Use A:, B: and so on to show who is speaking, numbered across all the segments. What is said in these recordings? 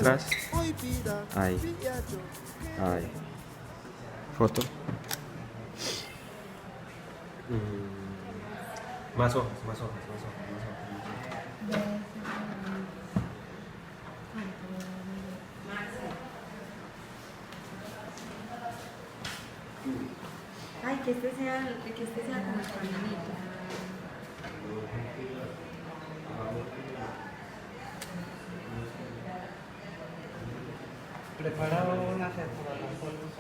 A: atrás. Ahí. Ahí. Foto.
B: Más hojas, más hojas, más hojas, más hojas.
C: Ay, que este sea como el caminito.
D: Preparaba una para las fotos.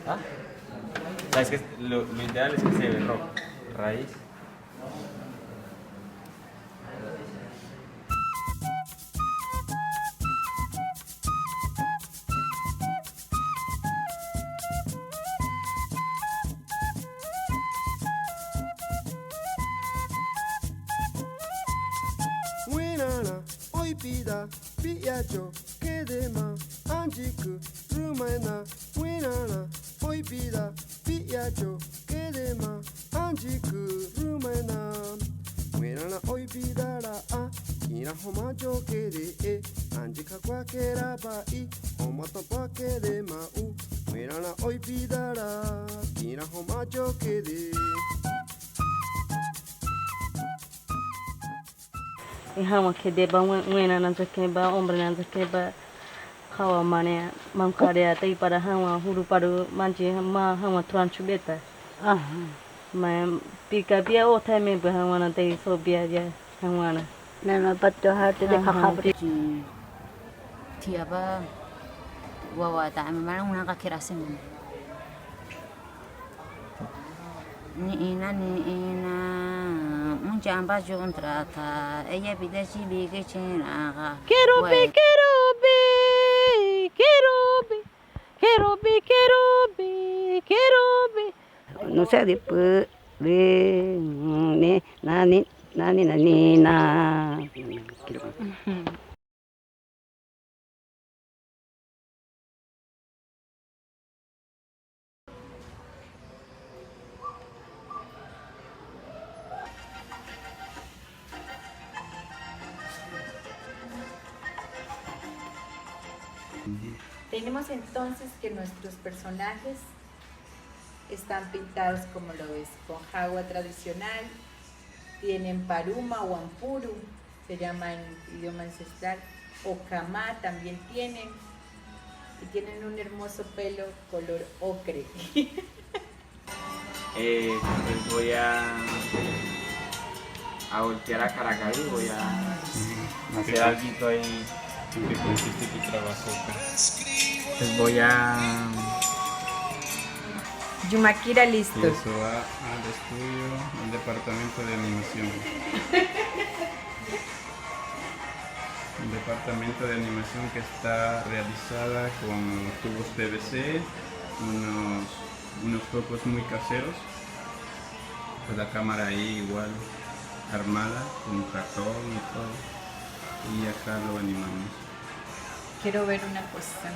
A: ¿Ah? ¿Sabes qué? Lo ideal es que se ve rojo. Raíz.
E: Winana, oipida, piacho, kedema, anjiku, rumena, winana, oipida, piacho, kedema, anjiku, rumena, winana, oipida la a, kina homajo kede anjika kwa kera ba I, homato kwa kede ma u, winana, oipida la, kina homajo kede.
F: Hawa kedeba wena nanza keba ombre nanza keba hawa mane mamkarea tai para hawa huru paru manji ma hawa tranchubeta ma pika bia o time be hawa na tai so bia ja hawa na
G: Nana patto harte de kakabri.
C: Tiaba wawa ta memang una kakira semen. Ni ina muncamba juntrata ella pide si bique chinaga.
F: kerubi kerubi kerubi kerubi kerubi kerubi
G: No sé después de nani na.
H: Tenemos entonces que nuestros personajes están pintados como lo ves, con jagua tradicional, tienen paruma o ampuru, se llama en idioma ancestral, o camá también tienen, y tienen un hermoso pelo color ocre.
A: Pues voy a voltear a Caracaví, voy a hacer algo ahí.
I: ¿En qué consiste tu trabajo?
A: Pues voy a...
H: Yumaquira
I: Y
H: listos.
I: eso va al estudio del departamento de animación. Un departamento de animación que está realizada con tubos PVC, unos focos muy caseros, pues la cámara ahí igual armada con cartón y todo, y acá lo animamos.
H: Quiero ver una cosa.